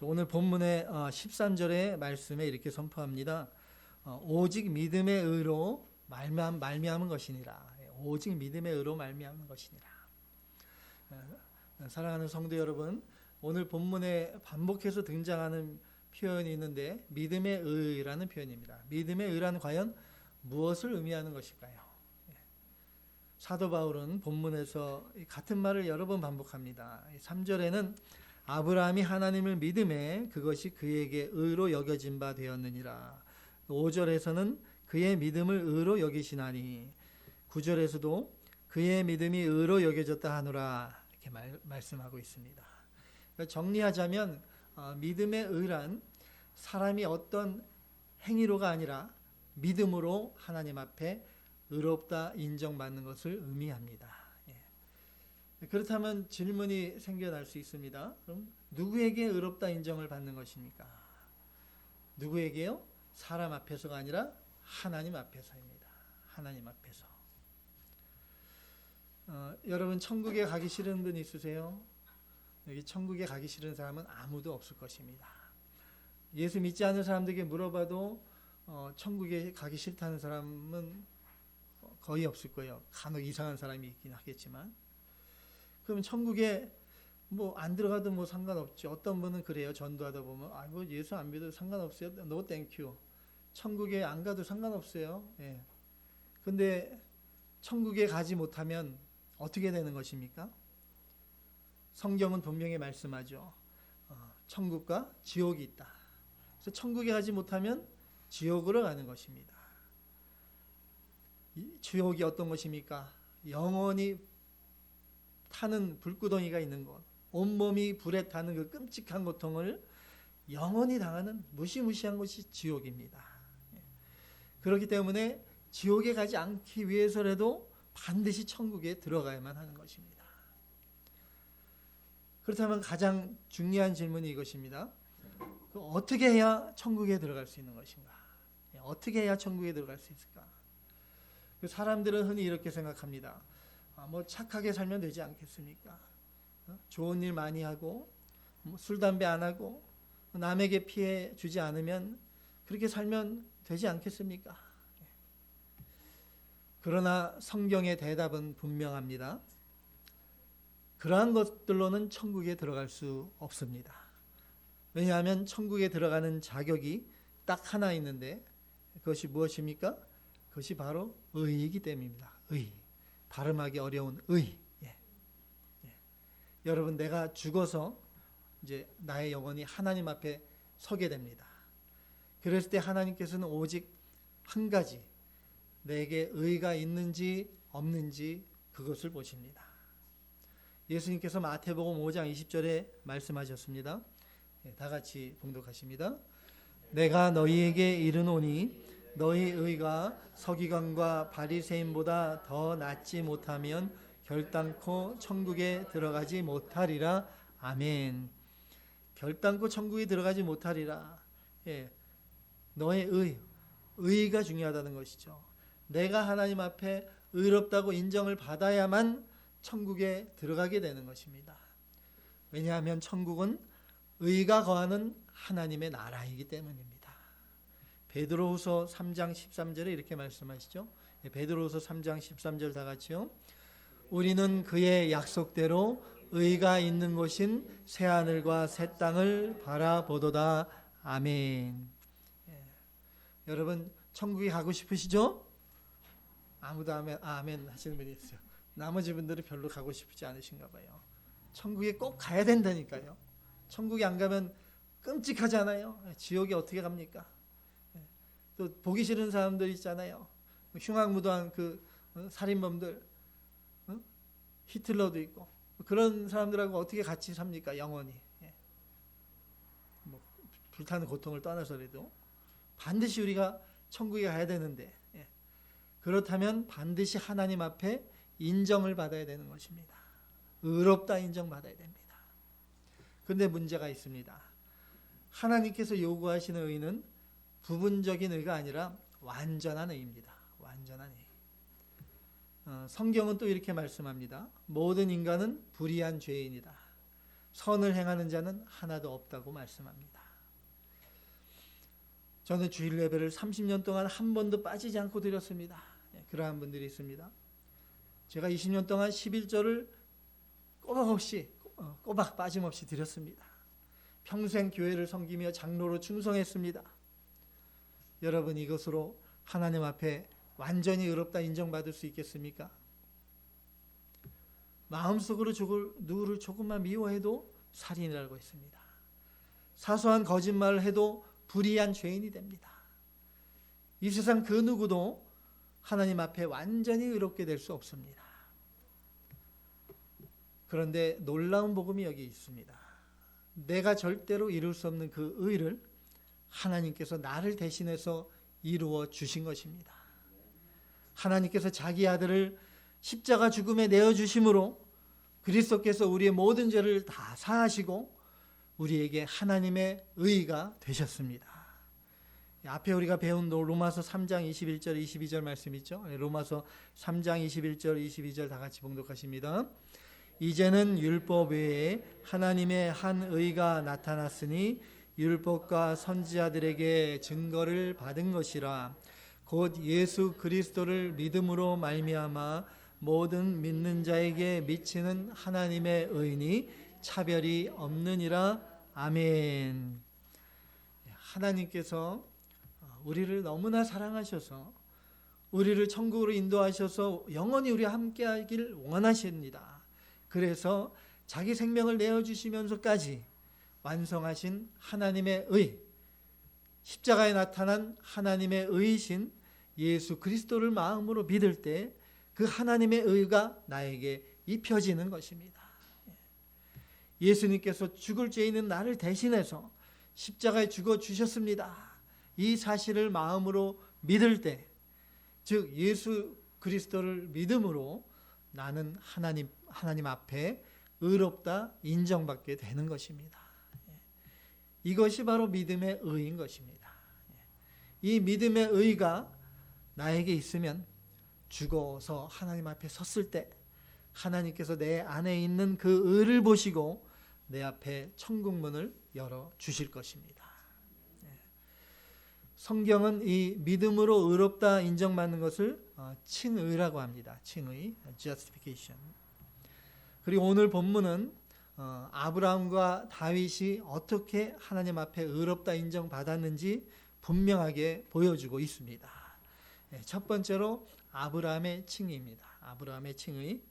오늘 본문의 13절의 말씀에 이렇게 선포합니다. 오직 믿음의 의로 말미암은 것이니라. 오직 믿음의 의로 말미암은 것이니라. 사랑하는 성도 여러분, 오늘 본문에 반복해서 등장하는 표현이 있는데 믿음의 의라는 표현입니다. 믿음의 의란 과연 무엇을 의미하는 것일까요? 사도 바울은 본문에서 같은 말을 여러 번 반복합니다. 3절에는 아브라함이 하나님을 믿음에 그것이 그에게 의로 여겨진 바 되었느니라. 5절에서는 그의 믿음을 의로 여기시나니, 9절에서도 그의 믿음이 의로 여겨졌다 하노라, 이렇게 말씀하고 있습니다. 그러니까 정리하자면 믿음의 의란 사람이 어떤 행위로가 아니라 믿음으로 하나님 앞에 의롭다 인정받는 것을 의미합니다. 그렇다면 질문이 생겨날 수 있습니다. 그럼 누구에게 의롭다 인정을 받는 것입니까? 누구에게요? 사람 앞에서가 아니라 하나님 앞에서입니다. 하나님 앞에서. 여러분 천국에 가기 싫은 분 있으세요? 여기 천국에 가기 싫은 사람은 아무도 없을 것입니다. 예수 믿지 않는 사람들에게 물어봐도 천국에 가기 싫다는 사람은 거의 없을 거예요. 간혹 이상한 사람이 있긴 하겠지만. 그럼 천국에 안 들어가도 상관없죠. 어떤 분은 그래요. 전도하다 보면 예수 안 믿어도 상관없어요. No thank you. 천국에 안 가도 상관없어요. 예. 근데 천국에 가지 못하면 어떻게 되는 것입니까? 성경은 분명히 말씀하죠. 천국과 지옥이 있다. 그래서 천국에 가지 못하면 지옥으로 가는 것입니다. 지옥이 어떤 것입니까? 영원히 타는 불구덩이가 있는 것, 온몸이 불에 타는 그 끔찍한 고통을 영원히 당하는 무시무시한 것이 지옥입니다. 그렇기 때문에 지옥에 가지 않기 위해서라도 반드시 천국에 들어가야만 하는 것입니다. 그렇다면 가장 중요한 질문이 이것입니다. 어떻게 해야 천국에 들어갈 수 있는 것인가? 어떻게 해야 천국에 들어갈 수 있을까? 사람들은 흔히 이렇게 생각합니다. 착하게 살면 되지 않겠습니까? 좋은 일 많이 하고 술, 담배 안 하고 남에게 피해 주지 않으면 그렇게 살면 되지 않겠습니까? 그러나 성경의 대답은 분명합니다. 그러한 것들로는 천국에 들어갈 수 없습니다. 왜냐하면 천국에 들어가는 자격이 딱 하나 있는데 그것이 무엇입니까? 그것이 바로 의이기 때문입니다. 의. 발음하기 어려운 의. 여러분, 내가 죽어서 이제 나의 영혼이 하나님 앞에 서게 됩니다. 그랬을 때 하나님께서는 오직 한 가지, 내게 의가 있는지 없는지 그것을 보십니다. 예수님께서 마태복음 5장 20절에 말씀하셨습니다. 다 같이 봉독하십니다. 내가 너희에게 이르노니 너희 의가 서기관과 바리새인보다 더 낫지 못하면 결단코 천국에 들어가지 못하리라. 아멘. 결단코 천국에 들어가지 못하리라. 너의 의가 중요하다는 것이죠. 내가 하나님 앞에 의롭다고 인정을 받아야만 천국에 들어가게 되는 것입니다. 왜냐하면 천국은 의가 거하는 하나님의 나라이기 때문입니다. 베드로후서 3장 13절에 이렇게 말씀하시죠. 베드로후서 3장 13절 다 같이요. 우리는 그의 약속대로 의가 있는 곳인 새하늘과 새 땅을 바라보도다. 아멘. 여러분 천국에 가고 싶으시죠? 아무도 아멘 하시는 분이 있어요. 나머지 분들은 별로 가고 싶지 않으신가 봐요. 천국에 꼭 가야 된다니까요. 천국에 안 가면 끔찍하잖아요. 지옥에 어떻게 갑니까? 또 보기 싫은 사람들 있잖아요. 흉악무도한 그 살인범들, 히틀러도 있고 그런 사람들하고 어떻게 같이 삽니까? 영원히. 불타는 고통을 떠나서라도 반드시 우리가 천국에 가야 되는데, 그렇다면 반드시 하나님 앞에 인정을 받아야 되는 것입니다. 의롭다 인정받아야 됩니다. 그런데 문제가 있습니다. 하나님께서 요구하시는 의는 부분적인 의가 아니라 완전한 의입니다. 완전한 의. 성경은 또 이렇게 말씀합니다. 모든 인간은 불의한 죄인이다. 선을 행하는 자는 하나도 없다고 말씀합니다. 저는 주일 예배를 30년 동안 한 번도 빠지지 않고 드렸습니다. 그러한 분들이 있습니다. 제가 20년 동안 11절을 꼬박 빠짐없이 드렸습니다. 평생 교회를 섬기며 장로로 충성했습니다. 여러분, 이것으로 하나님 앞에 완전히 의롭다 인정받을 수 있겠습니까? 마음속으로 누구를 조금만 미워해도 살인이라고 했습니다. 사소한 거짓말을 해도 불의한 죄인이 됩니다. 이 세상 그 누구도 하나님 앞에 완전히 의롭게 될 수 없습니다. 그런데 놀라운 복음이 여기 있습니다. 내가 절대로 이룰 수 없는 그 의를 하나님께서 나를 대신해서 이루어 주신 것입니다. 하나님께서 자기 아들을 십자가 죽음에 내어주심으로 그리스도께서 우리의 모든 죄를 다 사하시고 우리에게 하나님의 의가 되셨습니다. 앞에 우리가 배운 로마서 3장 21절 22절 말씀 있죠? 로마서 3장 21절 22절 다 같이 봉독하십니다. 이제는 율법 외에 하나님의 한 의가 나타났으니 율법과 선지자들에게 증거를 받은 것이라. 곧 예수 그리스도를 믿음으로 말미암아 모든 믿는 자에게 미치는 하나님의 의니 차별이 없느니라. 아멘. 하나님께서 우리를 너무나 사랑하셔서 우리를 천국으로 인도하셔서 영원히 우리와 함께하길 원하십니다. 그래서 자기 생명을 내어주시면서까지 완성하신 하나님의 의, 십자가에 나타난 하나님의 의이신 예수 그리스도를 마음으로 믿을 때 그 하나님의 의가 나에게 입혀지는 것입니다. 예수님께서 죽을 죄 있는 나를 대신해서 십자가에 죽어 주셨습니다. 이 사실을 마음으로 믿을 때, 즉 예수 그리스도를 믿음으로 나는 하나님 앞에 의롭다 인정받게 되는 것입니다. 이것이 바로 믿음의 의인 것입니다. 이 믿음의 의가 나에게 있으면 죽어서 하나님 앞에 섰을 때 하나님께서 내 안에 있는 그 의를 보시고 내 앞에 천국문을 열어 주실 것입니다. 성경은 이 믿음으로 의롭다 인정받는 것을 칭의라고 합니다. 칭의, justification. 그리고 오늘 본문은 아브라함과 다윗이 어떻게 하나님 앞에 의롭다 인정받았는지 분명하게 보여주고 있습니다. 첫 번째로 아브라함의 칭의입니다. 아브라함의 칭의.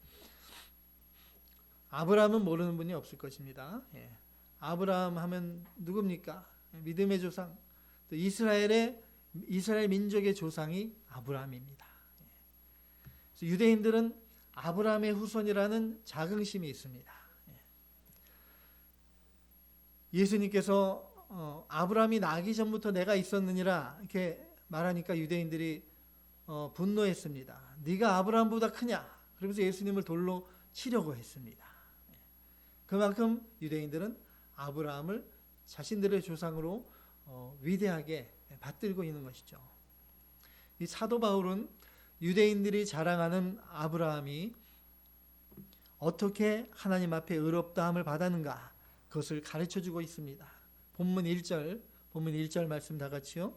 아브라함은 모르는 분이 없을 것입니다. 아브라함 하면 누굽니까? 믿음의 조상. 또 이스라엘 민족의 조상이 아브라함입니다. 유대인들은 아브라함의 후손이라는 자긍심이 있습니다. 예수님께서 아브라함이 나기 전부터 내가 있었느니라 이렇게 말하니까 유대인들이 분노했습니다. 네가 아브라함보다 크냐? 그러면서 예수님을 돌로 치려고 했습니다. 그만큼 유대인들은 아브라함을 자신들의 조상으로 위대하게 받들고 있는 것이죠. 이 사도 바울은 유대인들이 자랑하는 아브라함이 어떻게 하나님 앞에 의롭다함을 받았는가 그것을 가르쳐주고 있습니다. 본문 1절 말씀 다 같이요.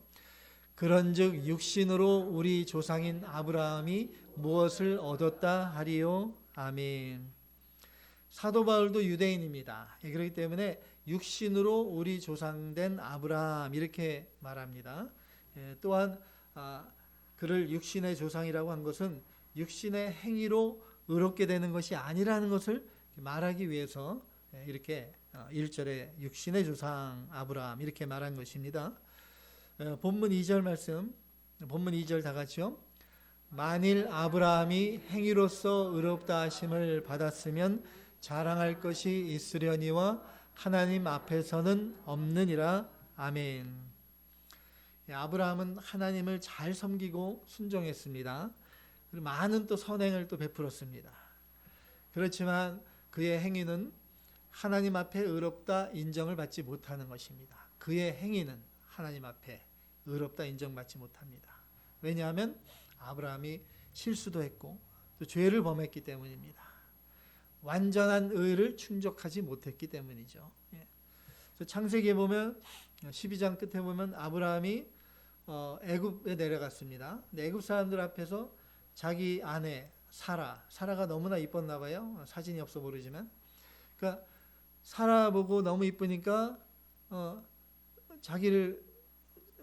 그런즉 육신으로 우리 조상인 아브라함이 무엇을 얻었다 하리요. 아멘. 사도 바울도 유대인입니다. 그렇기 때문에 육신으로 우리 조상된 아브라함 이렇게 말합니다. 또한 그를 육신의 조상이라고 한 것은 육신의 행위로 의롭게 되는 것이 아니라는 것을 말하기 위해서 이렇게 1절에 육신의 조상 아브라함 이렇게 말한 것입니다. 본문 2절 말씀, 본문 2절 다 같이요. 만일 아브라함이 행위로서 의롭다 하심을 받았으면 자랑할 것이 있으려니와 하나님 앞에서는 없느니라. 아멘. 아브라함은 하나님을 잘 섬기고 순종했습니다. 그리고 많은 또 선행을 또 베풀었습니다. 그렇지만 그의 행위는 하나님 앞에 의롭다 인정을 받지 못하는 것입니다. 그의 행위는 하나님 앞에 의롭다 인정받지 못합니다. 왜냐하면 아브라함이 실수도 했고 또 죄를 범했기 때문입니다. 완전한 의를 충족하지 못했기 때문이죠. 그래서 창세기에 보면 12장 끝에 보면 아브라함이 애굽에 내려갔습니다. 애굽 사람들 앞에서 자기 아내 사라가 너무나 이뻤나 봐요. 사진이 없어 모르지만. 그러니까 사라 보고 너무 이쁘니까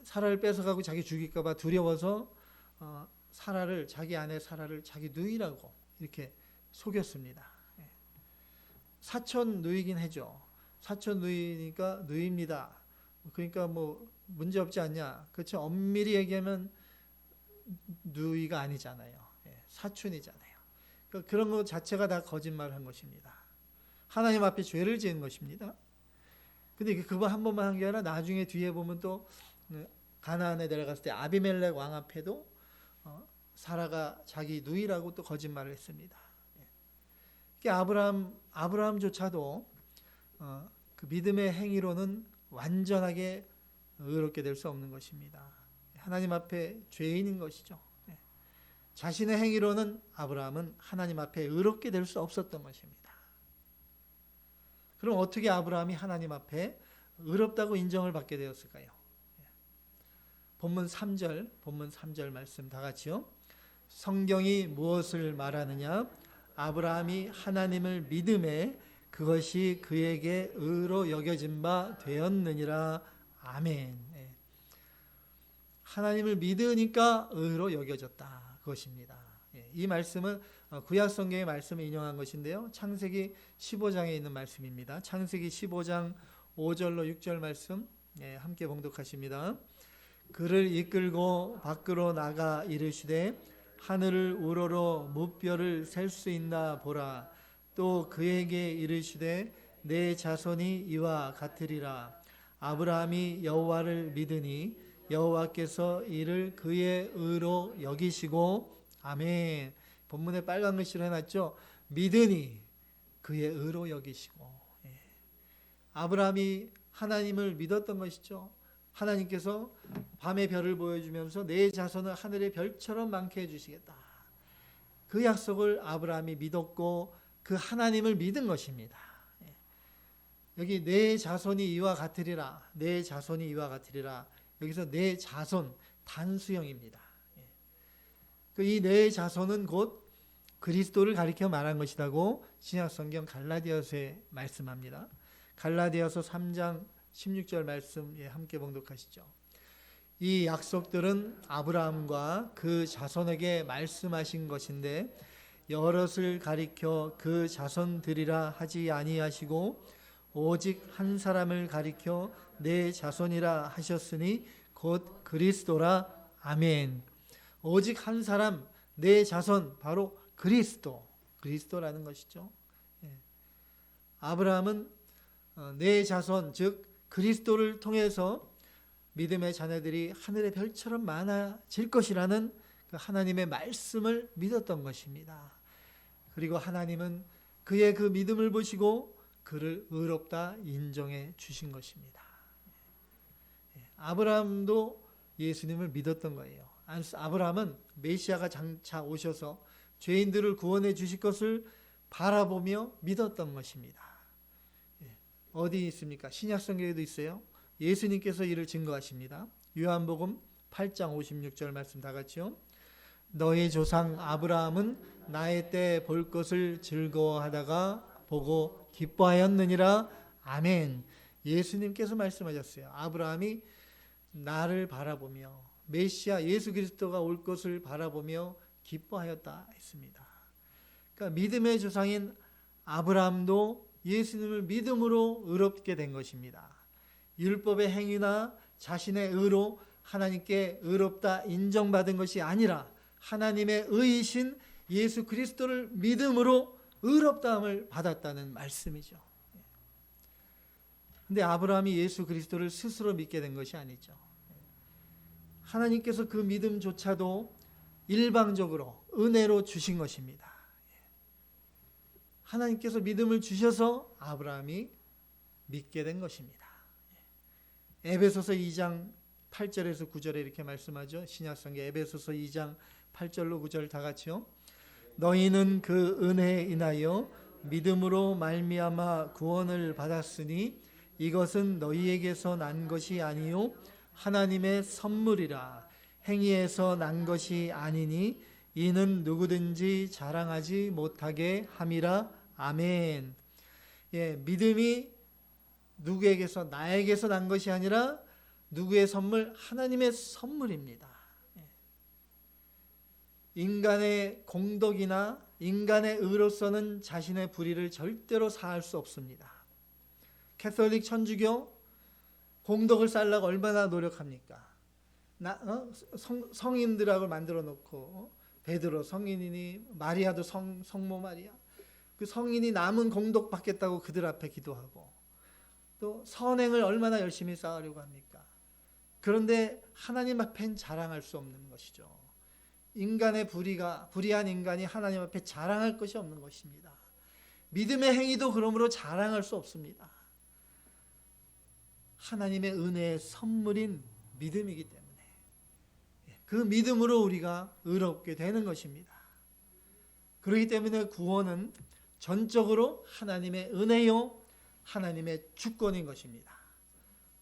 사라를 뺏어가고 자기 죽일까 봐 두려워서 자기 아내 사라를 자기 누이라고 이렇게 속였습니다. 사촌 누이긴 해죠. 사촌 누이니까 누이입니다. 그러니까 뭐 문제 없지 않냐. 그렇죠. 엄밀히 얘기하면 누이가 아니잖아요. 사촌이잖아요. 그러니까 그런 것 자체가 다 거짓말한 것입니다. 하나님 앞에 죄를 지은 것입니다. 근데 그거 한 번만 한 게 아니라 나중에 뒤에 보면 또 가나안에 내려갔을 때 아비멜렉 왕 앞에도 사라가 자기 누이라고 또 거짓말을 했습니다. 아브라함조차도 그 믿음의 행위로는 완전하게 의롭게 될 수 없는 것입니다. 하나님 앞에 죄인인 것이죠. 자신의 행위로는 아브라함은 하나님 앞에 의롭게 될 수 없었던 것입니다. 그럼 어떻게 아브라함이 하나님 앞에 의롭다고 인정을 받게 되었을까요? 본문 3절 말씀 다 같이요. 성경이 무엇을 말하느냐? 아브라함이 하나님을 믿음에 그것이 그에게 의로 여겨진 바 되었느니라. 아멘. 하나님을 믿으니까 의로 여겨졌다. 그것입니다. 이 말씀은 구약 성경의 말씀을 인용한 것인데요. 창세기 15장에 있는 말씀입니다. 창세기 15장 5절로 6절 말씀 함께 봉독하십니다. 그를 이끌고 밖으로 나가 이르시되 하늘을 우러러 무뼈를 셀 수 있나 보라. 또 그에게 이르시되 내 자손이 이와 같으리라. 아브라함이 여호와를 믿으니 여호와께서 이를 그의 의로 여기시고. 아멘. 본문에 빨간 글씨로 해놨죠. 믿으니 그의 의로 여기시고. 아브라함이 하나님을 믿었던 것이죠. 하나님께서 밤의 별을 보여주면서 내 자손을 하늘의 별처럼 많게 해주시겠다. 그 약속을 아브라함이 믿었고 그 하나님을 믿은 것입니다. 여기 내 자손이 이와 같으리라. 내 자손이 이와 같으리라. 여기서 내 자손 단수형입니다. 이 내 자손은 곧 그리스도를 가리켜 말한 것이라고 신약성경 갈라디아서에 말씀합니다. 갈라디아서 3장 16절 말씀 함께 봉독하시죠. 이 약속들은 아브라함과 그 자손에게 말씀하신 것인데 여럿을 가리켜 그 자손들이라 하지 아니하시고 오직 한 사람을 가리켜 내 자손이라 하셨으니 곧 그리스도라. 아멘. 오직 한 사람, 내 자손, 바로 그리스도라는 것이죠. 아브라함은 내 자손, 즉 그리스도를 통해서 믿음의 자녀들이 하늘의 별처럼 많아질 것이라는 그 하나님의 말씀을 믿었던 것입니다. 그리고 하나님은 그의 그 믿음을 보시고 그를 의롭다 인정해 주신 것입니다. 아브라함도 예수님을 믿었던 거예요. 아브라함은 메시아가 장차 오셔서 죄인들을 구원해 주실 것을 바라보며 믿었던 것입니다. 어디 있습니까? 신약성경에도 있어요. 예수님께서 이를 증거하십니다. 요한복음 8장 56절 말씀 다 같이요. 너희 조상 아브라함은 나의 때 볼 것을 즐거워하다가 보고 기뻐하였느니라. 아멘. 예수님께서 말씀하셨어요. 아브라함이 나를 바라보며 메시아 예수 그리스도가 올 것을 바라보며 기뻐하였다 했습니다. 그러니까 믿음의 조상인 아브라함도 예수님을 믿음으로 의롭게 된 것입니다. 율법의 행위나 자신의 의로 하나님께 의롭다 인정받은 것이 아니라 하나님의 의이신 예수 그리스도를 믿음으로 의롭다함을 받았다는 말씀이죠. 근데 아브라함이 예수 그리스도를 스스로 믿게 된 것이 아니죠. 하나님께서 그 믿음조차도 일방적으로 은혜로 주신 것입니다. 하나님께서 믿음을 주셔서 아브라함이 믿게 된 것입니다. 에베소서 2장 8절에서 9절에 이렇게 말씀하죠. 신약성경 에베소서 2장 8절로 9절 다 같이요. 너희는 그 은혜에 인하여 믿음으로 말미암아 구원을 받았으니 이것은 너희에게서 난 것이 아니요 하나님의 선물이라. 행위에서 난 것이 아니니 이는 누구든지 자랑하지 못하게 함이라. 아멘. 예, 믿음이 누구에게서, 나에게서 난 것이 아니라 누구의 선물? 하나님의 선물입니다. 인간의 공덕이나 인간의 의로서는 자신의 불의를 절대로 사할 수 없습니다. 캐톨릭 천주교 공덕을 쌓으려고 얼마나 노력합니까? 성인들하고 만들어 놓고, 베드로 성인이니 마리아도 성모 마리아, 그 성인이 남은 공덕 받겠다고 그들 앞에 기도하고, 또 선행을 얼마나 열심히 쌓으려고 합니까? 그런데 하나님 앞엔 자랑할 수 없는 것이죠. 인간의 불의한 인간이 하나님 앞에 자랑할 것이 없는 것입니다. 믿음의 행위도 그러므로 자랑할 수 없습니다. 하나님의 은혜의 선물인 믿음이기 때문에 그 믿음으로 우리가 의롭게 되는 것입니다. 그렇기 때문에 구원은 전적으로 하나님의 은혜요 하나님의 주권인 것입니다.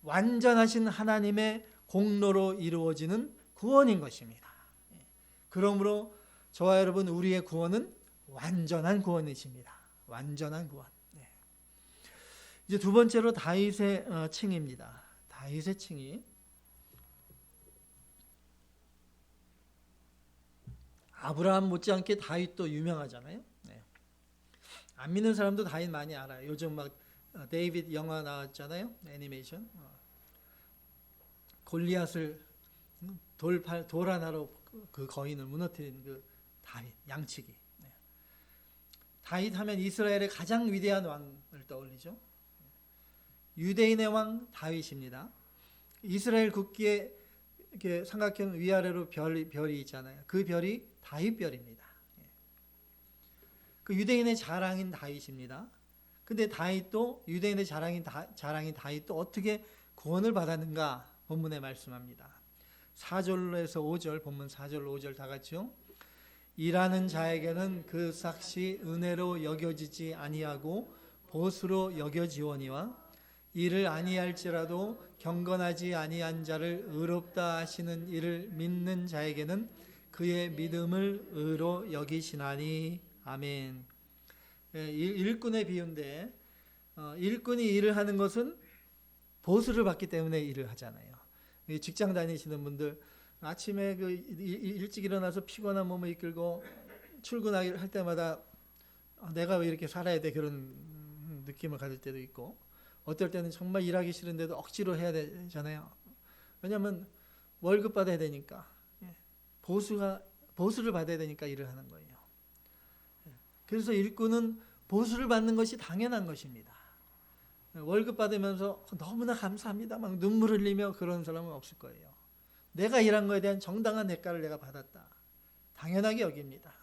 완전하신 하나님의 공로로 이루어지는 구원인 것입니다. 그러므로 저와 여러분, 우리의 구원은 완전한 구원이십니다. 완전한 구원. 이제 두 번째로 다윗의 칭입니다. 다윗의 칭이, 아브라함 못지않게 다윗도 유명하잖아요. 안 믿는 사람도 다윗 많이 알아요. 요즘 막 데이빗 영화 나왔잖아요. 애니메이션. 골리앗을 돌 하나로 그 거인을 무너뜨린 그 다윗, 양치기. 다윗 하면 이스라엘의 가장 위대한 왕을 떠올리죠. 유대인의 왕 다윗입니다. 이스라엘 국기에 이렇게 삼각형 위아래로 별이 있잖아요. 그 별이 다윗별입니다. 그 유대인의 자랑인 다윗입니다. 근데 다윗도, 유대인의 자랑인 다윗도 어떻게 구원을 받았는가 본문에 말씀합니다. 4절에서 5절, 본문 4절 5절 다 같이요. 일하는 자에게는 그 삭시 은혜로 여겨지지 아니하고 보수로 여겨지오니와 이를 아니할지라도 경건하지 아니한 자를 의롭다 하시는 이를 믿는 자에게는 그의 믿음을 의로 여기시나니. 아멘. 일꾼의 비유인데, 일꾼이 일을 하는 것은 보수를 받기 때문에 일을 하잖아요. 직장 다니시는 분들 아침에 일찍 일어나서 피곤한 몸을 이끌고 출근할 때마다 내가 왜 이렇게 살아야 돼, 그런 느낌을 가질 때도 있고, 어떨 때는 정말 일하기 싫은데도 억지로 해야 되잖아요. 왜냐하면 월급 받아야 되니까, 보수를 받아야 되니까 일을 하는 거예요. 그래서 일꾼은 보수를 받는 것이 당연한 것입니다. 월급 받으면서 너무나 감사합니다 막 눈물 흘리며 그런 사람은 없을 거예요. 내가 일한 것에 대한 정당한 대가를 내가 받았다, 당연하게 여깁니다.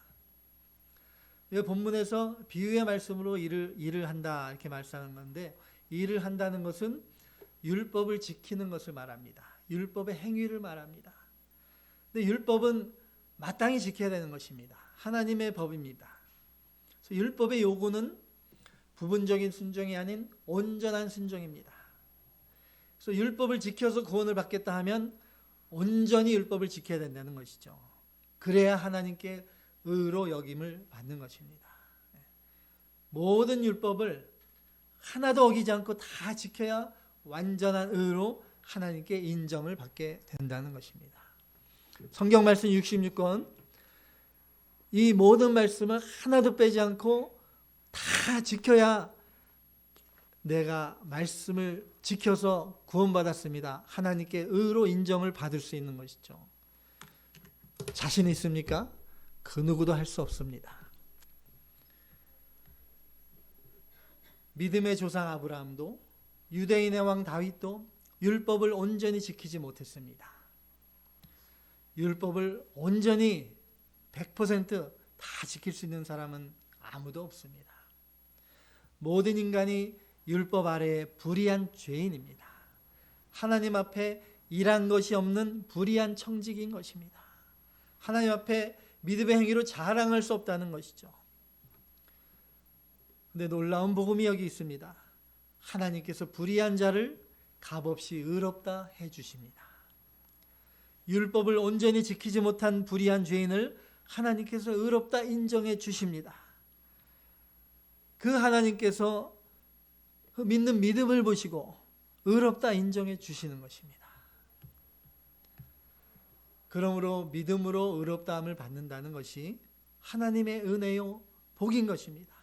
이 본문에서 비유의 말씀으로 일을 한다 이렇게 말씀하는 건데, 일을 한다는 것은 율법을 지키는 것을 말합니다. 율법의 행위를 말합니다. 근데 율법은 마땅히 지켜야 되는 것입니다. 하나님의 법입니다. 그래서 율법의 요구는 부분적인 순종이 아닌 온전한 순종입니다. 그래서 율법을 지켜서 구원을 받겠다 하면 온전히 율법을 지켜야 된다는 것이죠. 그래야 하나님께 의로 여김을 받는 것입니다. 모든 율법을 하나도 어기지 않고 다 지켜야 완전한 의로 하나님께 인정을 받게 된다는 것입니다. 성경 말씀 66권, 이 모든 말씀을 하나도 빼지 않고 다 지켜야 내가 말씀을 지켜서 구원받았습니다, 하나님께 의로 인정을 받을 수 있는 것이죠. 자신 있습니까? 그 누구도 할 수 없습니다. 믿음의 조상 아브라함도, 유대인의 왕 다윗도 율법을 온전히 지키지 못했습니다. 율법을 온전히 100% 다 지킬 수 있는 사람은 아무도 없습니다. 모든 인간이 율법 아래에 불의한 죄인입니다. 하나님 앞에 일한 것이 없는 불의한 청직인 것입니다. 하나님 앞에 믿음의 행위로 자랑할 수 없다는 것이죠. 근데 놀라운 복음이 여기 있습니다. 하나님께서 불의한 자를 값없이 의롭다 해주십니다. 율법을 온전히 지키지 못한 불의한 죄인을 하나님께서 의롭다 인정해 주십니다. 그 하나님께서 믿는 믿음을 보시고 의롭다 인정해 주시는 것입니다. 그러므로 믿음으로 의롭다함을 받는다는 것이 하나님의 은혜요 복인 것입니다.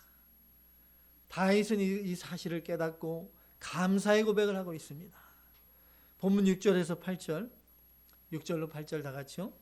다윗은 이 사실을 깨닫고 감사의 고백을 하고 있습니다. 본문 6절에서 8절, 6절로 8절 다 같이요.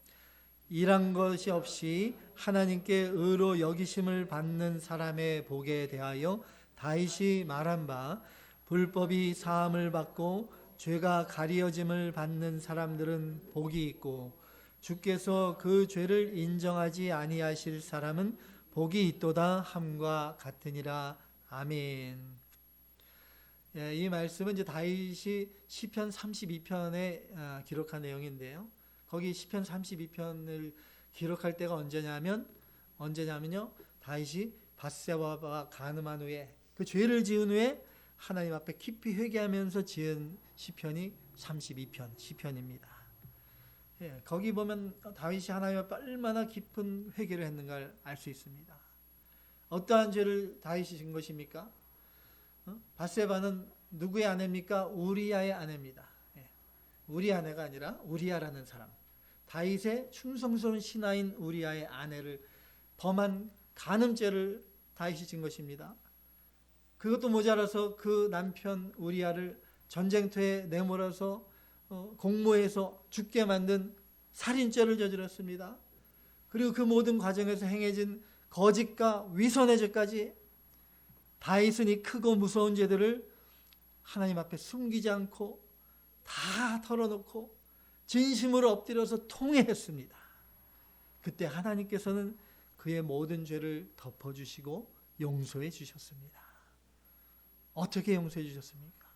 일한 것이 없이 하나님께 의로 여기심을 받는 사람의 복에 대하여 다윗이 말한 바, 불법이 사함을 받고 죄가 가리어짐을 받는 사람들은 복이 있고 주께서 그 죄를 인정하지 아니하실 사람은 복이 있도다 함과 같으니라. 아멘. 예, 이 말씀은 이제 다윗이 시편 32편에 기록한 내용인데요. 거기 시편 32편을 기록할 때가 언제냐면요. 다윗이 밧세바와 간음한 후에 그 죄를 지은 후에 하나님 앞에 깊이 회개하면서 지은 시편이 32편 시편입니다. 예, 거기 보면 다윗이 하나님 앞에 얼마나 깊은 회개를 했는가를 알 수 있습니다. 어떠한 죄를 다윗이 진 것입니까? 밧세바는 누구의 아내입니까? 우리아의 아내입니다. 예, 우리 아내가 아니라 우리아라는 사람. 다윗의 충성스러운 신하인 우리아의 아내를 범한 간음죄를 다윗이 진 것입니다. 그것도 모자라서 그 남편 우리아를 전쟁터에 내몰아서 공모해서 죽게 만든 살인죄를 저질렀습니다. 그리고 그 모든 과정에서 행해진 거짓과 위선의 죄까지 다윗은 이 크고 무서운 죄들을 하나님 앞에 숨기지 않고 다 털어놓고 진심으로 엎드려서 통회했습니다. 그때 하나님께서는 그의 모든 죄를 덮어주시고 용서해 주셨습니다. 어떻게 용서해 주셨습니까?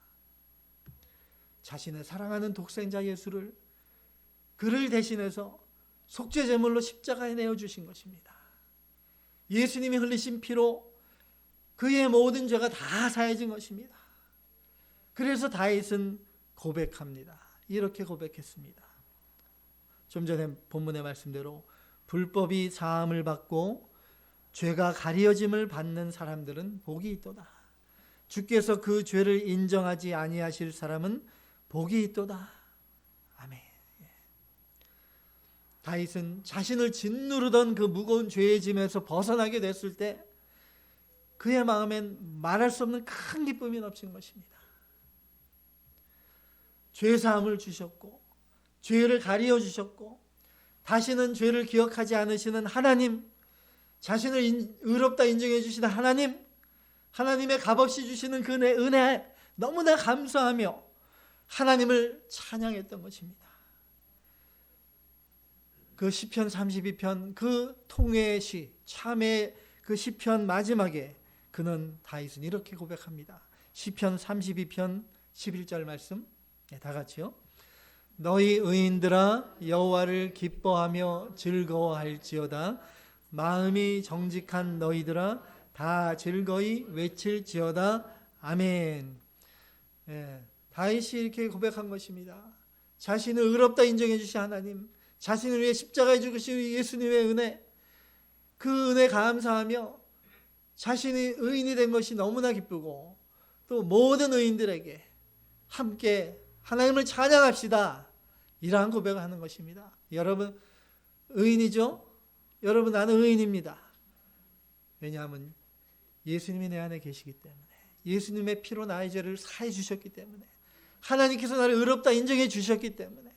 자신의 사랑하는 독생자 예수를 그를 대신해서 속죄 제물로 십자가에 내어주신 것입니다. 예수님이 흘리신 피로 그의 모든 죄가 다 사해진 것입니다. 그래서 다윗은 고백합니다. 이렇게 고백했습니다. 좀 전에 본문의 말씀대로 불법이 사함을 받고 죄가 가리어짐을 받는 사람들은 복이 있도다. 주께서 그 죄를 인정하지 아니하실 사람은 복이 있도다. 아멘. 다윗은 자신을 짓누르던 그 무거운 죄의 짐에서 벗어나게 됐을 때 그의 마음엔 말할 수 없는 큰 기쁨이 넘치는 것입니다. 죄사함을 주셨고 죄를 가리어 주셨고 다시는 죄를 기억하지 않으시는 하나님, 자신을 의롭다 인정해 주시는 하나님, 하나님의 값없이 주시는 그 은혜에 너무나 감사하며 하나님을 찬양했던 것입니다. 그 시편 32편 그 통회의 시, 참회의 그 시편 마지막에 그는 다윗은 이렇게 고백합니다. 시편 32편 11절 말씀 다 같이요. 너희 의인들아 여호와를 기뻐하며 즐거워할지어다. 마음이 정직한 너희들아 다 즐거이 외칠지어다. 아멘. 예, 다윗이 이렇게 고백한 것입니다. 자신을 의롭다 인정해 주신 하나님, 자신을 위해 십자가에 죽으신 예수님의 은혜, 그 은혜 감사하며 자신이 의인이 된 것이 너무나 기쁘고 또 모든 의인들에게 함께 하나님을 찬양합시다. 이러한 고백을 하는 것입니다. 여러분 의인이죠? 여러분 나는 의인입니다. 왜냐하면 예수님이 내 안에 계시기 때문에, 예수님의 피로 나의 죄를 사해 주셨기 때문에, 하나님께서 나를 의롭다 인정해 주셨기 때문에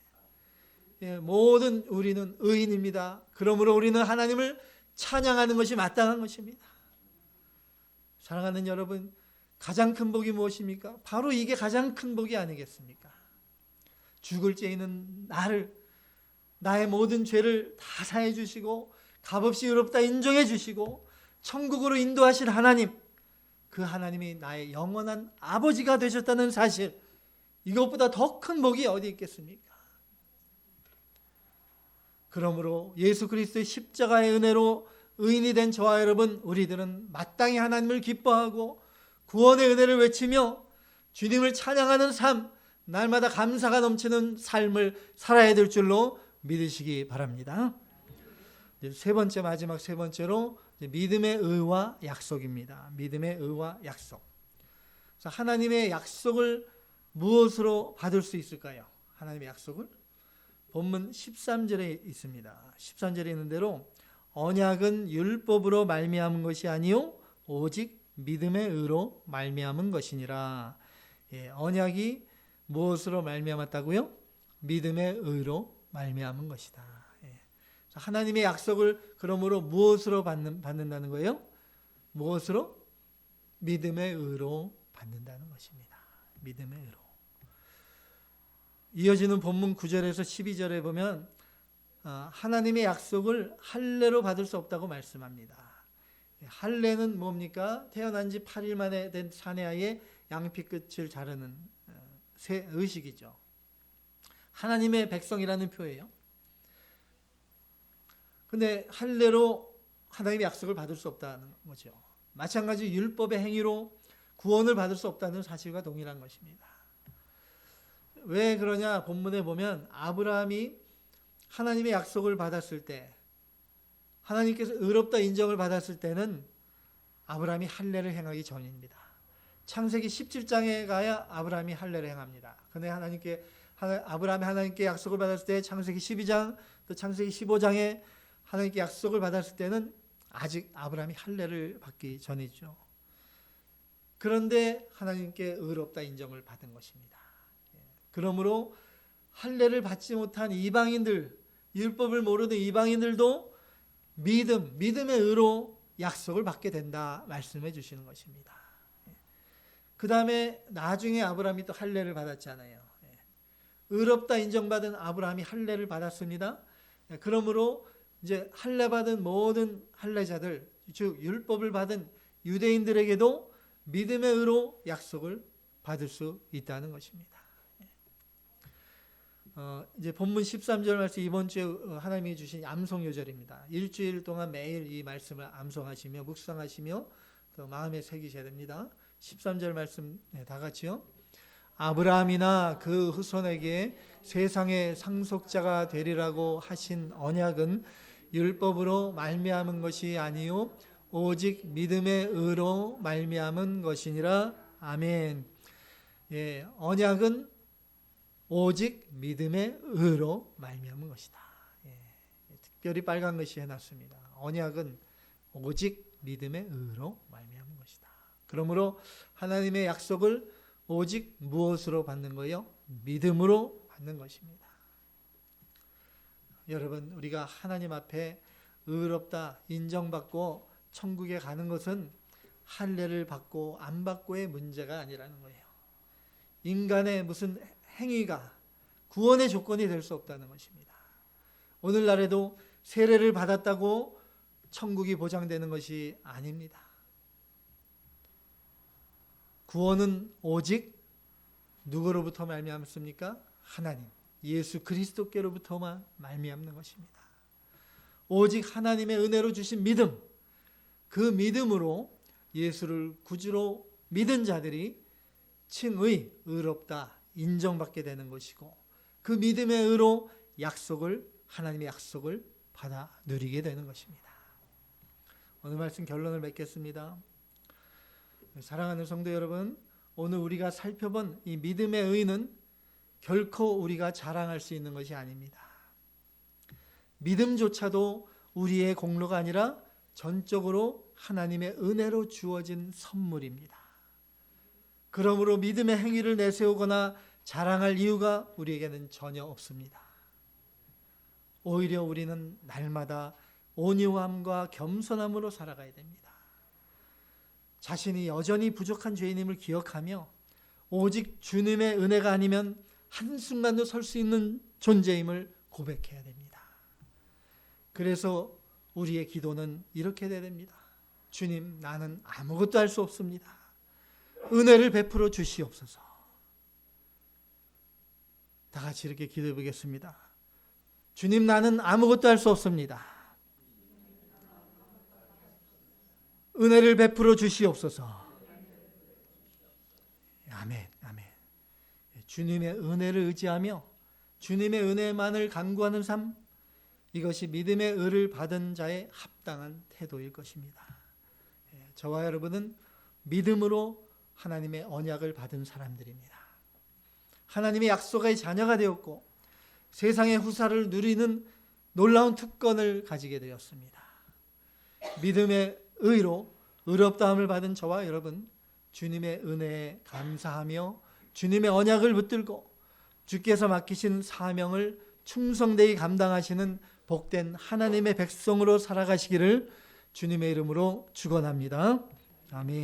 모든 우리는 의인입니다. 그러므로 우리는 하나님을 찬양하는 것이 마땅한 것입니다. 사랑하는 여러분, 가장 큰 복이 무엇입니까? 바로 이게 가장 큰 복이 아니겠습니까? 죽을 죄인은 나의 모든 죄를 다 사해 주시고 값없이 의롭다 인정해 주시고 천국으로 인도하신 하나님, 그 하나님이 나의 영원한 아버지가 되셨다는 사실, 이것보다 더 큰 복이 어디 있겠습니까? 그러므로 예수 그리스도의 십자가의 은혜로 의인이 된 저와 여러분, 우리들은 마땅히 하나님을 기뻐하고 구원의 은혜를 외치며 주님을 찬양하는 삶, 날마다 감사가 넘치는 삶을 살아야 될 줄로 믿으시기 바랍니다. 세 번째, 마지막 세 번째로 믿음의 의와 약속입니다. 믿음의 의와 약속. 그래서 하나님의 약속을 무엇으로 받을 수 있을까요? 하나님의 약속을 본문 13절에 있습니다. 13절에 있는 대로 언약은 율법으로 말미암은 것이 아니요 오직 믿음의 의로 말미암은 것이니라. 언약이 무엇으로 말미암았다고요? 믿음의 의로 말미암은 것이다. 하나님의 약속을 그러므로 무엇으로 받는다는 거예요? 무엇으로? 믿음의 의로 받는다는 것입니다. 믿음의 의로. 이어지는 본문 9절에서 12절에 보면 하나님의 약속을 할례로 받을 수 없다고 말씀합니다. 할례는 뭡니까? 태어난 지 8일 만에 된 사내아이의 양피 끝을 자르는 의식이죠. 하나님의 백성이라는 표예요. 근데 할례로 하나님의 약속을 받을 수 없다는 거죠. 마찬가지 율법의 행위로 구원을 받을 수 없다는 사실과 동일한 것입니다. 왜 그러냐? 본문에 보면 아브라함이 하나님의 약속을 받았을 때, 하나님께서 의롭다 인정을 받았을 때는 아브라함이 할례를 행하기 전입니다. 창세기 17장에 가야 아브라함이 할례를 행합니다. 근데 아브라함이 하나님께 약속을 받았을 때 창세기 12장 또 창세기 15장에 하나님께 약속을 받았을 때는 아직 아브라함이 할례를 받기 전이죠. 그런데 하나님께 의롭다 인정을 받은 것입니다. 그러므로 할례를 받지 못한 이방인들, 율법을 모르는 이방인들도 믿음의 의로 약속을 받게 된다 말씀해 주시는 것입니다. 그 다음에 나중에 아브라함이 또 할례를 받았잖아요. 의롭다 인정받은 아브라함이 할례를 받았습니다. 그러므로 이제 할례 받은 모든 할례자들, 즉 율법을 받은 유대인들에게도 믿음의 의로 약속을 받을 수 있다는 것입니다. 이제 본문 13절 말씀, 이번 주에 하나님이 주신 암송 요절입니다. 일주일 동안 매일 이 말씀을 암송하시며 묵상하시며 또 마음에 새기셔야 됩니다. 13절 말씀 다 같이요. 아브라함이나 그 후손에게 세상의 상속자가 되리라고 하신 언약은 율법으로 말미암은 것이 아니요 오직 믿음의 의로 말미암은 것이니라. 아멘. 언약은 오직 믿음의 의로 말미암은 것이다. 특별히 빨간 것이 해놨습니다. 언약은 오직 믿음의 의로 말미암은 것이다. 그러므로 하나님의 약속을 오직 무엇으로 받는 거예요? 믿음으로 받는 것입니다. 여러분, 우리가 하나님 앞에 의롭다 인정받고 천국에 가는 것은 할례를 받고 안 받고의 문제가 아니라는 거예요. 인간의 무슨 행위가 구원의 조건이 될 수 없다는 것입니다. 오늘날에도 세례를 받았다고 천국이 보장되는 것이 아닙니다. 구원은 오직 누구로부터 말미암습니까? 하나님, 예수 그리스도께로부터만 말미암는 것입니다. 오직 하나님의 은혜로 주신 믿음, 그 믿음으로 예수를 구주로 믿은 자들이 칭의, 의롭다 인정받게 되는 것이고, 그 믿음의 의로 하나님의 약속을 받아 누리게 되는 것입니다. 오늘 말씀 결론을 맺겠습니다. 사랑하는 성도 여러분, 오늘 우리가 살펴본 이 믿음의 의는 결코 우리가 자랑할 수 있는 것이 아닙니다. 믿음조차도 우리의 공로가 아니라 전적으로 하나님의 은혜로 주어진 선물입니다. 그러므로 믿음의 행위를 내세우거나 자랑할 이유가 우리에게는 전혀 없습니다. 오히려 우리는 날마다 온유함과 겸손함으로 살아가야 됩니다. 자신이 여전히 부족한 죄인임을 기억하며 오직 주님의 은혜가 아니면 한순간도 설 수 있는 존재임을 고백해야 됩니다. 그래서 우리의 기도는 이렇게 돼야 됩니다. 주님, 나는 아무것도 할 수 없습니다. 은혜를 베풀어 주시옵소서. 다 같이 이렇게 기도해 보겠습니다. 주님, 나는 아무것도 할 수 없습니다. 은혜를 베풀어 주시옵소서. 아멘, 아멘. 주님의 은혜를 의지하며 주님의 은혜만을 간구하는 삶, 이것이 믿음의 의를 받은 자의 합당한 태도일 것입니다. 저와 여러분은 믿음으로 하나님의 언약을 받은 사람들입니다. 하나님의 약속의 자녀가 되었고 세상의 후사를 누리는 놀라운 특권을 가지게 되었습니다. 믿음의 의로 의롭다함을 받은 저와 여러분, 주님의 은혜에 감사하며 주님의 언약을 붙들고 주께서 맡기신 사명을 충성되이 감당하시는 복된 하나님의 백성으로 살아가시기를 주님의 이름으로 축원합니다. 아멘.